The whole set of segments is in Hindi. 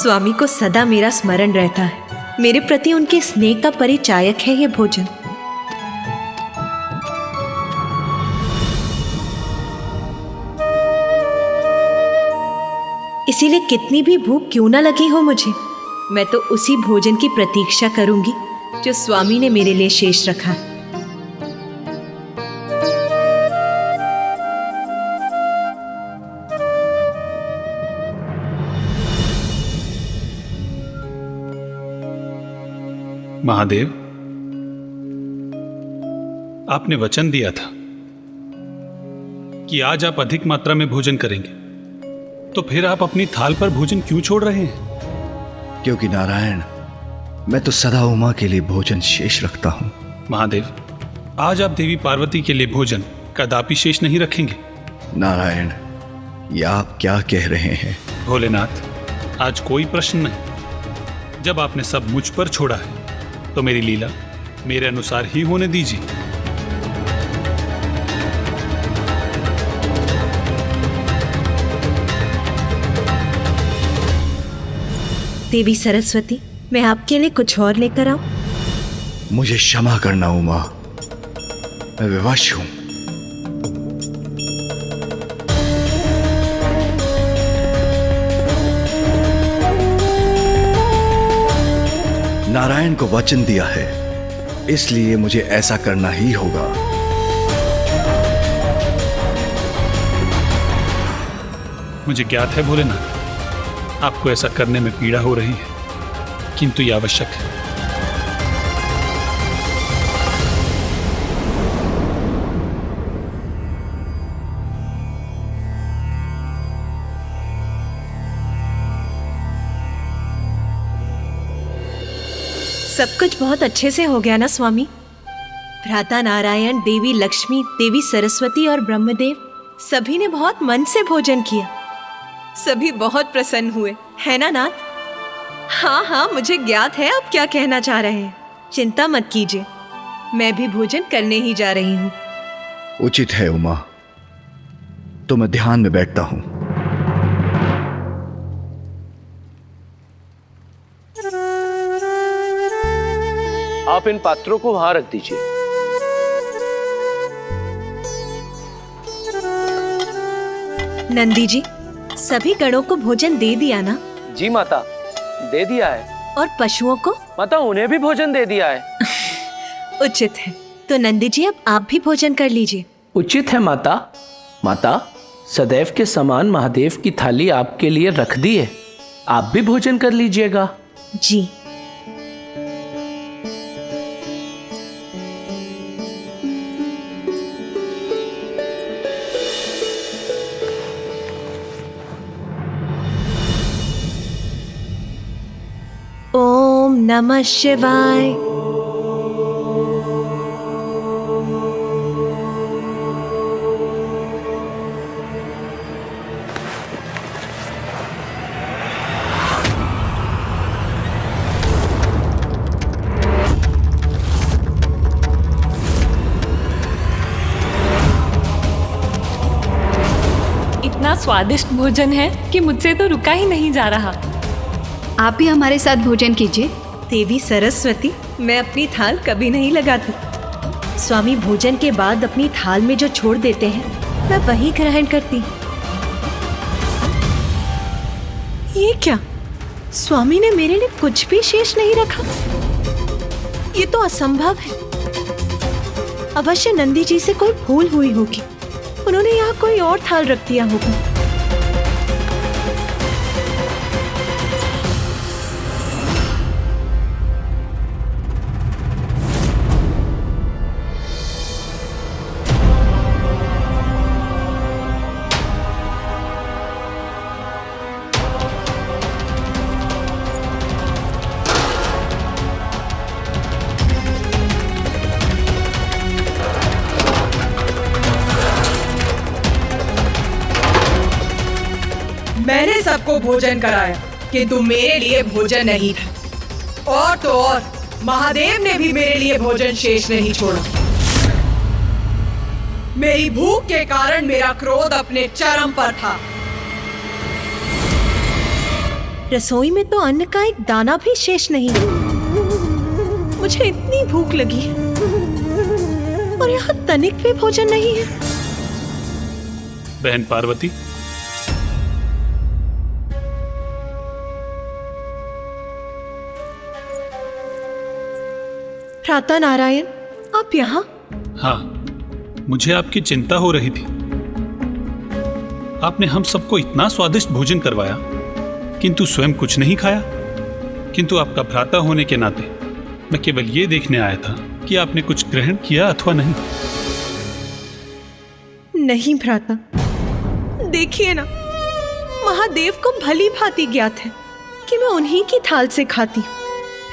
स्वामी को सदा मेरा स्मरण रहता है। मेरे प्रति उनके स्नेह का परिचायक है ये भोजन। इसीलिए कितनी भी भूख क्यों ना लगी हो मुझे, मैं तो उसी भोजन की प्रतीक्षा करूंगी जो स्वामी ने मेरे लिए शेष रखा। महादेव, आपने वचन दिया था कि आज आप अधिक मात्रा में भोजन करेंगे, तो फिर आप अपनी थाल पर भोजन क्यों छोड़ रहे हैं? क्योंकि नारायण, मैं तो सदा उमा के लिए भोजन शेष रखता हूं। महादेव, आज आप देवी पार्वती के लिए भोजन कदापि शेष नहीं रखेंगे। नारायण, ये आप क्या कह रहे हैं? भोलेनाथ, आज कोई प्रश्न नहीं। जब आपने सब मुझ पर छोड़ा है तो मेरी लीला मेरे अनुसार ही होने दीजिए। देवी सरस्वती, मैं आपके लिए कुछ और लेकर आऊं? मुझे क्षमा करना उमा, मैं विवश हूं। नारायण को वचन दिया है, इसलिए मुझे ऐसा करना ही होगा। मुझे ज्ञात है भोलेनाथ, आपको ऐसा करने में पीड़ा हो रही है, किंतु यह आवश्यक है। सब कुछ बहुत अच्छे से हो गया ना स्वामी? भ्राता नारायण, देवी लक्ष्मी, देवी सरस्वती और ब्रह्मदेव सभी ने बहुत मन से भोजन किया। सभी बहुत प्रसन्न हुए, है ना नाथ? हाँ हाँ, मुझे ज्ञात है आप क्या कहना चाह रहे हैं। चिंता मत कीजिए, मैं भी भोजन करने ही जा रही हूँ। उचित है उमा, तो मैं ध्यान में बैठता हूँ। आप इन पात्रों को वहां रख दीजिए। नंदी जी, सभी गणों को भोजन दे दिया ना? जी माता, दे दिया है। और पशुओं को? माता, उन्हें भी भोजन दे दिया है। उचित है, तो नंदी जी अब आप भी भोजन कर लीजिए। उचित है माता। माता, सदैव के समान महादेव की थाली आपके लिए रख दी है, आप भी भोजन कर लीजिएगा। जी। ओम नमः शिवाय। इतना स्वादिष्ट भोजन है कि मुझसे तो रुका ही नहीं जा रहा। आप भी हमारे साथ भोजन कीजिए। देवी सरस्वती, मैं अपनी थाल कभी नहीं लगाती। स्वामी भोजन के बाद अपनी थाल में जो छोड़ देते हैं मैं वही ग्रहण करती। ये क्या? स्वामी ने मेरे लिए कुछ भी शेष नहीं रखा? ये तो असंभव है। अवश्य नंदी जी से कोई भूल हुई होगी, उन्होंने यहाँ कोई और थाल रख दिया होगा। मैंने सबको भोजन कराया, किंतु मेरे लिए भोजन नहीं था। और तो और महादेव ने भी मेरे लिए भोजन शेष नहीं छोड़ा। मेरी भूख के कारण मेरा क्रोध अपने चरम पर था। रसोई में तो अन्न का एक दाना भी शेष नहीं है। मुझे इतनी भूख लगी है और यहाँ तनिक भी भोजन नहीं है। बहन पार्वती, भ्राता नारायण, आप यहाँ? हाँ, मुझे आपकी चिंता हो रही थी। आपने हम सबको इतना स्वादिष्ट भोजन करवाया किंतु स्वयं कुछ नहीं खाया। किंतु आपका भ्राता होने के नाते मैं केवल ये देखने आया था कि आपने कुछ ग्रहण किया अथवा नहीं। नहीं भ्राता, देखिए ना, महादेव को भली भांति ज्ञात है कि मैं उन्हीं की थाल से खाती हूँ,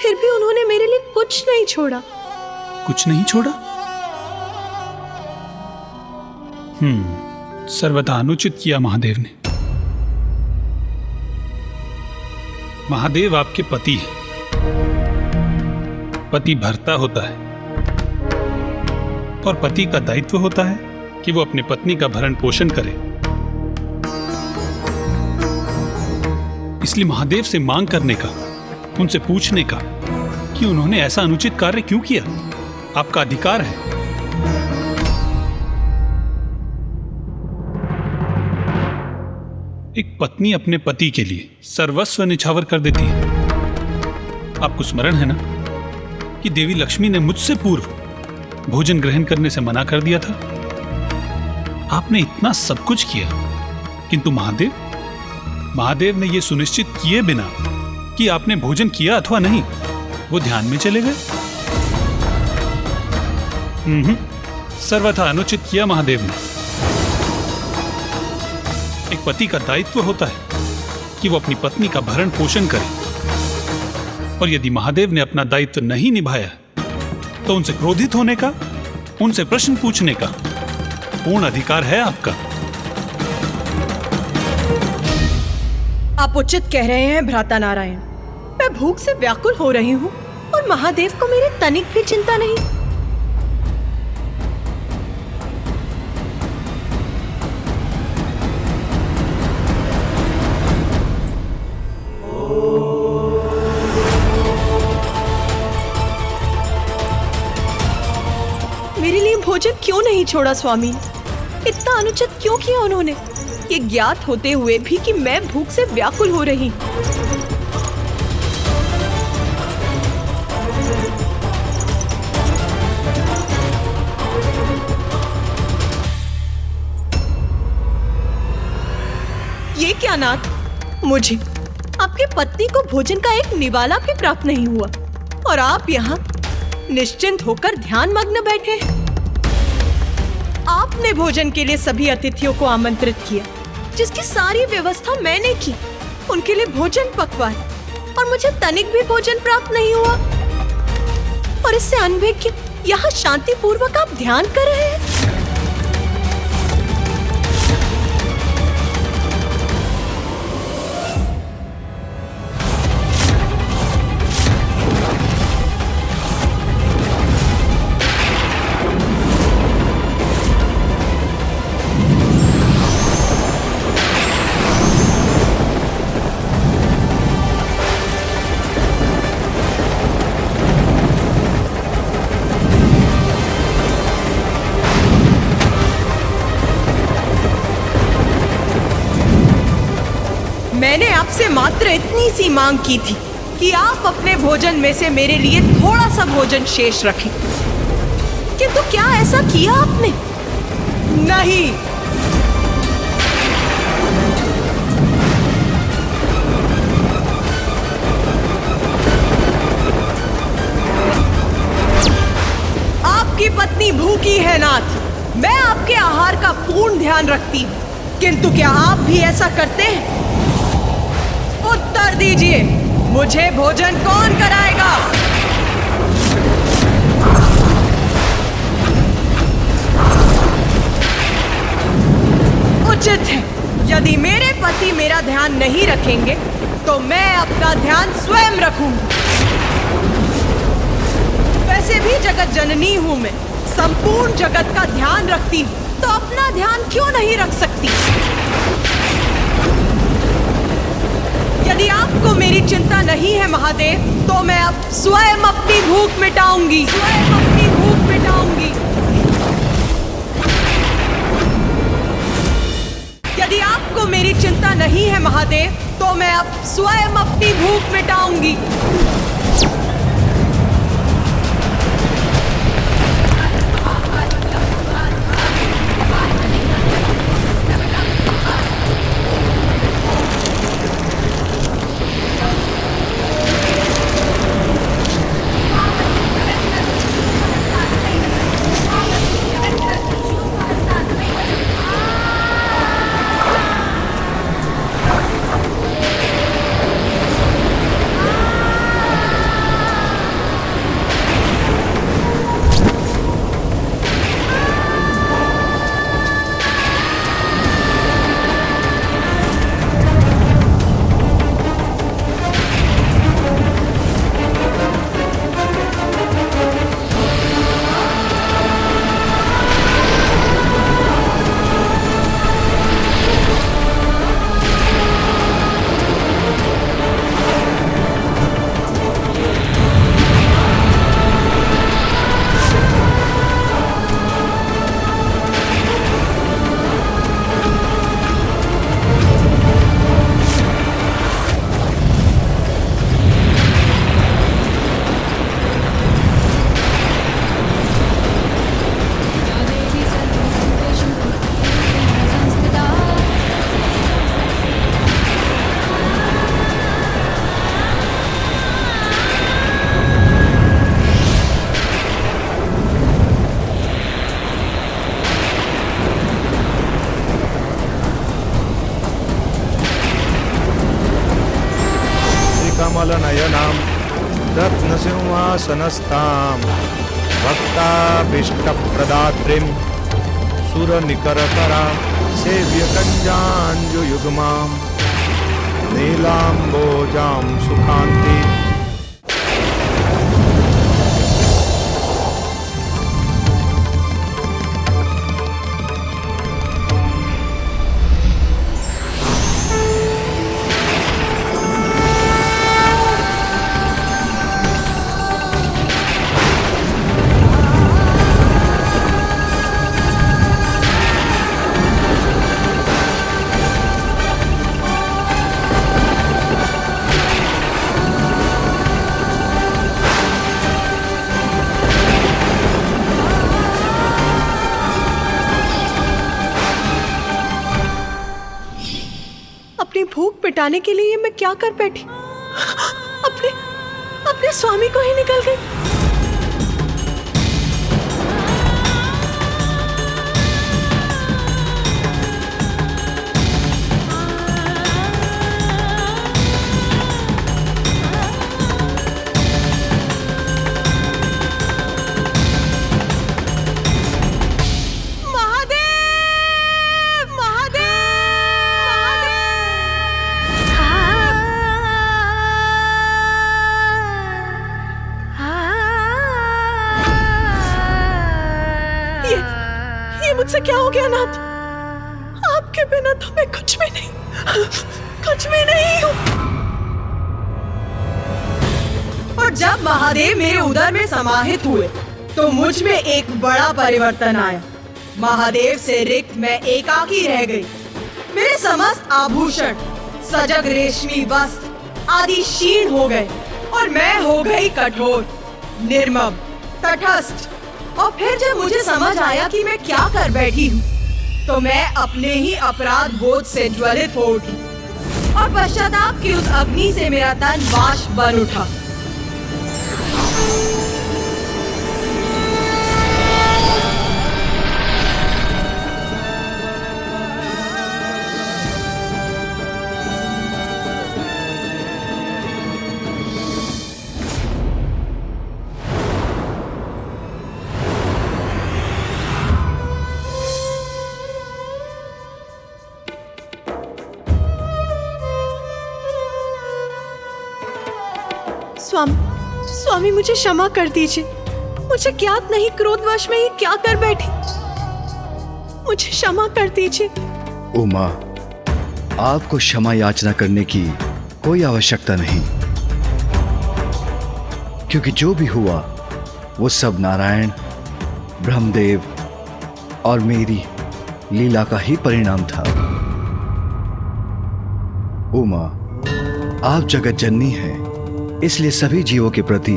फिर भी उन्होंने मेरे लिए कुछ नहीं छोड़ा। कुछ नहीं छोड़ा? सर्वथा अनुचित किया महादेव ने। महादेव आपके पति हैं। पति भर्ता होता है और पति का दायित्व होता है कि वो अपनी पत्नी का भरण पोषण करे। इसलिए महादेव से मांग करने का, उनसे पूछने का कि उन्होंने ऐसा अनुचित कार्य क्यों किया, आपका अधिकार है। एक पत्नी अपने पति के लिए सर्वस्व निछावर कर देती है। आपको स्मरण है ना कि देवी लक्ष्मी ने मुझसे पूर्व भोजन ग्रहण करने से मना कर दिया था। आपने इतना सब कुछ किया किंतु महादेव ने यह सुनिश्चित किए बिना कि आपने भोजन किया अथवा नहीं, वो ध्यान में चले गए। सर्वथा अनुचित किया महादेव ने। एक पति का दायित्व होता है कि वो अपनी पत्नी का भरण पोषण करे, और यदि महादेव ने अपना दायित्व नहीं निभाया तो उनसे क्रोधित होने का, उनसे प्रश्न पूछने का पूर्ण अधिकार है आपका। आप उचित कह रहे हैं भ्राता नारायण। मैं भूख से व्याकुल हो रही हूँ और महादेव को मेरी तनिक भी चिंता नहीं। मेरे लिए भोजन क्यों नहीं छोड़ा स्वामी? इतना अनुचित क्यों किया उन्होंने, ये ज्ञात होते हुए भी कि मैं भूख से व्याकुल हो रही। ये क्या नाथ, मुझे आपकी पत्नी को भोजन का एक निवाला भी प्राप्त नहीं हुआ और आप यहाँ निश्चिंत होकर ध्यान मग्न बैठे। आपने भोजन के लिए सभी अतिथियों को आमंत्रित किया, जिसकी सारी व्यवस्था मैंने की, उनके लिए भोजन पकवाया और मुझे तनिक भी भोजन प्राप्त नहीं हुआ। और इससे अनभिज्ञ यहाँ शांति पूर्वक आप ध्यान कर रहे हैं। मैंने आपसे मात्र इतनी सी मांग की थी कि आप अपने भोजन में से मेरे लिए थोड़ा सा भोजन शेष रखें, किंतु क्या ऐसा किया आपने? नहीं। आपकी पत्नी भूखी है नाथ, मैं आपके आहार का पूर्ण ध्यान रखती हूँ, किंतु क्या आप भी ऐसा करते हैं? उत्तर दीजिए, मुझे भोजन कौन कराएगा? उचित है, यदि मेरे पति मेरा ध्यान नहीं रखेंगे तो मैं अपना ध्यान स्वयं रखूंगी। वैसे भी जगत जननी हूं मैं, संपूर्ण जगत का ध्यान रखती हूं, तो अपना ध्यान क्यों नहीं रख सकती? यदि आपको नहीं है महादेव, तो मैं अब स्वयं अपनी भूख मिटाऊंगी, स्वयं अपनी भूख मिटाऊंगी। यदि आपको मेरी चिंता नहीं है महादेव, तो मैं अब स्वयं अपनी भूख मिटाऊंगी। कमलनयनां रत्नसिंहासनस्थां भक्ताभीष्टप्रदात्रीं सुरनिकरकरां सेव्यकञ्जाञ्जुयुग्मां नीलाम्बोजां सुखान्ति। अपनी भूख मिटाने के लिए मैं क्या कर बैठी? अपने स्वामी को ही निकल गई। मुझसे क्या हो गया नाथ? आपके बिना तो मैं कुछ भी नहीं हूँ। और जब महादेव मेरे उदर में समाहित हुए तो मुझ में एक बड़ा परिवर्तन आया। महादेव से रिक्त मैं एकाकी रह गई। मेरे समस्त आभूषण, सजग रेशमी वस्त्र आदि क्षीण हो गए और मैं हो गई कठोर, निर्मम, तटस्थ। और फिर जब मुझे समझ आया कि मैं क्या कर बैठी हूँ, तो मैं अपने ही अपराध बोध से ज्वलित हो उठी और पश्चाताप की उस अग्नि से मेरा तन वाष्प बन उठा। स्वामी मुझे क्षमा कर दीजिए। मुझे ज्ञात नहीं क्रोधवश में ये क्या कर बैठी। मुझे क्षमा कर दीजिए। उमा, आपको क्षमा याचना करने की कोई आवश्यकता नहीं। क्योंकि जो भी हुआ वो सब नारायण, ब्रह्मदेव और मेरी लीला का ही परिणाम था। उमा, आप जगत जननी हैं, इसलिए सभी जीवों के प्रति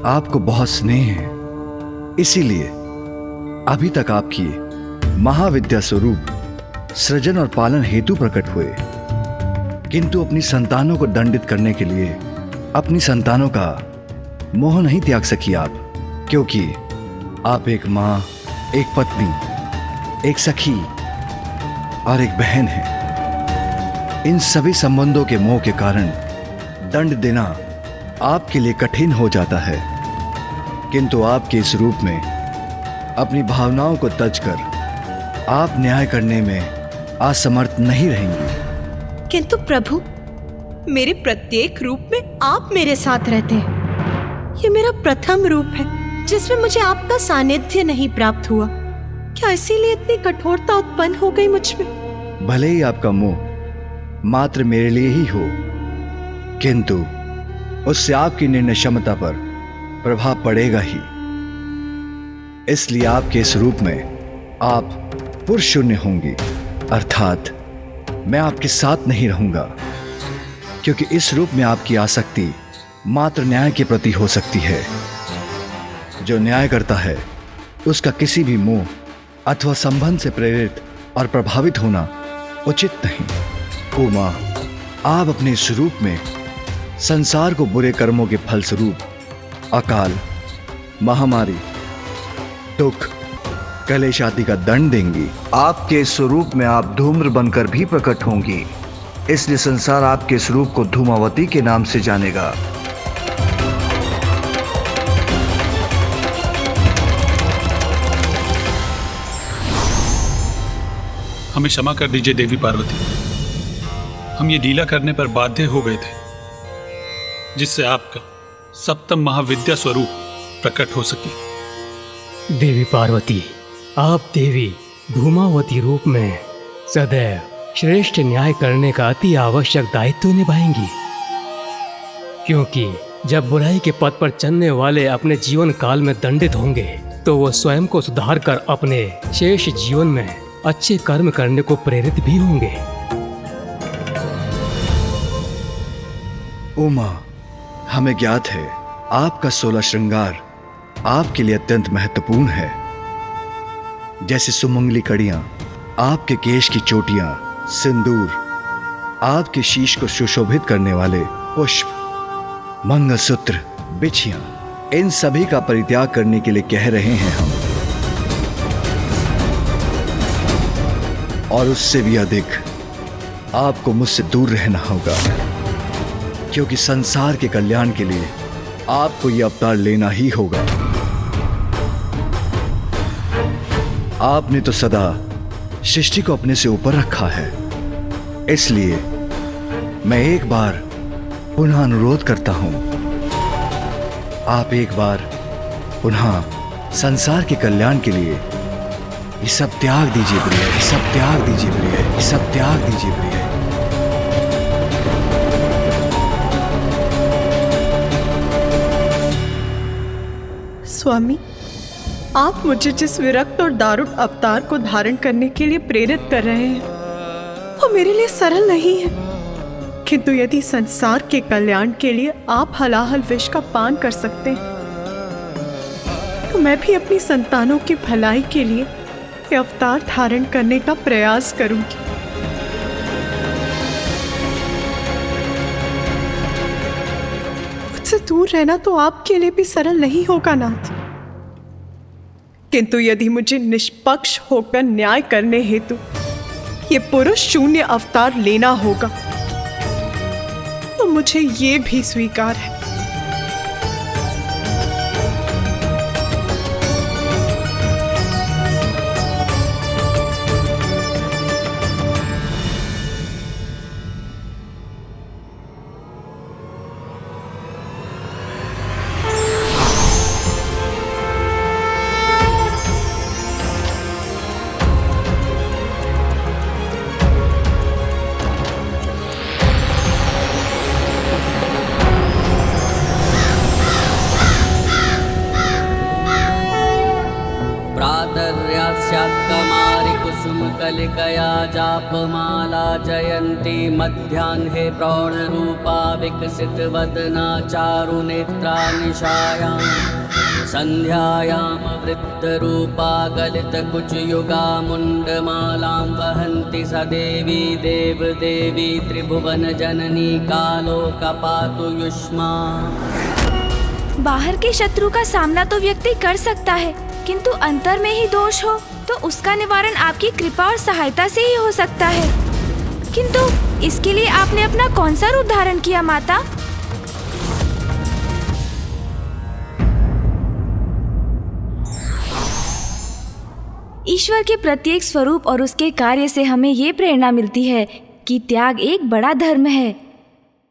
आपको बहुत स्नेह है। इसीलिए अभी तक आपकी महाविद्या स्वरूप सृजन और पालन हेतु प्रकट हुए, किंतु अपनी संतानों को दंडित करने के लिए अपनी संतानों का मोह नहीं त्याग सकी आप, क्योंकि आप एक मां, एक पत्नी, एक सखी और एक बहन हैं। इन सभी संबंधों के मोह के कारण दंड देना आपके लिए कठिन हो जाता है, किंतु आपके इस रूप में अपनी भावनाओं को तजकर आप न्याय करने में असमर्थ नहीं रहेंगी। किंतु प्रभु, मेरे प्रत्येक रूप में आप मेरे साथ रहते हैं। ये मेरा प्रथम रूप है जिसमें मुझे आपका सानिध्य नहीं प्राप्त हुआ। क्या इसीलिए इतनी कठोरता उत्पन्न हो गई मुझ में? भले ही आपका मोह मात्र मेरे लिए ही हो, किंतु उससे आपकी निर्णय क्षमता पर प्रभाव पड़ेगा ही। इसलिए आपके इस रूप में आप पुरुष शून्य होंगी, अर्थात मैं आपके साथ नहीं रहूंगा, क्योंकि इस रूप में आपकी आसक्ति मात्र न्याय के प्रति हो सकती है। जो न्याय करता है उसका किसी भी मोह अथवा संबंध से प्रेरित और प्रभावित होना उचित नहीं। उमा, आप अपने स्वरूप में संसार को बुरे कर्मों के फलस्वरूप अकाल, महामारी, दुख, कलेश आदि का दंड देंगी। आपके स्वरूप में आप धूम्र बनकर भी प्रकट होंगी, इसलिए संसार आपके स्वरूप को धूमावती के नाम से जानेगा। हमें क्षमा कर दीजिए देवी पार्वती, हम ये लीला करने पर बाध्य हो गए थे, जिससे आपका सप्तम महाविद्या स्वरूप प्रकट हो सके। देवी पार्वती, आप देवी धूमावती रूप में सदैव श्रेष्ठ न्याय करने का अति आवश्यक दायित्व निभाएंगी, क्योंकि जब बुराई के पथ पर चलने वाले अपने जीवन काल में दंडित होंगे तो वो स्वयं को सुधार कर अपने शेष जीवन में अच्छे कर्म करने को प्रेरित भी होंगे। उमा, हमें ज्ञात है आपका 16 श्रृंगार आपके लिए अत्यंत महत्वपूर्ण है, जैसे सुमंगली कड़ियां, आपके केश की चोटियां, सिंदूर, आपके शीश को सुशोभित करने वाले पुष्प, मंगलसूत्र, बिछियां, इन सभी का परित्याग करने के लिए कह रहे हैं हम। और उससे भी अधिक आपको मुझसे दूर रहना होगा, क्योंकि संसार के कल्याण के लिए आपको यह अवतार लेना ही होगा। आपने तो सदा सृष्टि को अपने से ऊपर रखा है, इसलिए मैं एक बार पुनः अनुरोध करता हूं, आप एक बार पुनः संसार के कल्याण के लिए ये सब त्याग दीजिए प्रिय, ये सब त्याग दीजिए प्रिय, ये सब त्याग दीजिए प्रिय। स्वामी, आप मुझे जिस विरक्त और दारुण अवतार को धारण करने के लिए प्रेरित कर रहे हैं वो मेरे लिए सरल नहीं है, किंतु यदि संसार के कल्याण के लिए आप हलाहल विष का पान कर सकते हैं तो मैं भी अपनी संतानों की भलाई के लिए ये अवतार धारण करने का प्रयास करूंगी। मुझसे दूर रहना तो आपके लिए भी सरल नहीं होगा नाथ, किंतु यदि मुझे निष्पक्ष होकर न्याय करने हेतु ये पुरुष शून्य अवतार लेना होगा तो मुझे ये भी स्वीकार है। कलिकया जापमाला जयन्ती मध्याह्ने प्रौढरूपा विकसित वदना चारुनेत्रा निशायां सन्ध्यायां वृद्धरूपा गलितकुचयुगा मुण्डमालां वहन्ति स देवी देवदेवी त्रिभुवनजननी कालोकपातु युष्मा। बाहर के शत्रु का सामना तो व्यक्ति कर सकता है, किंतु अंतर में ही दोष हो तो उसका निवारण आपकी कृपा और सहायता से ही हो सकता है। किंतु इसके लिए आपने अपना कौन सा रूप धारण किया माता? ईश्वर के प्रत्येक स्वरूप और उसके कार्य से हमें ये प्रेरणा मिलती है कि त्याग एक बड़ा धर्म है।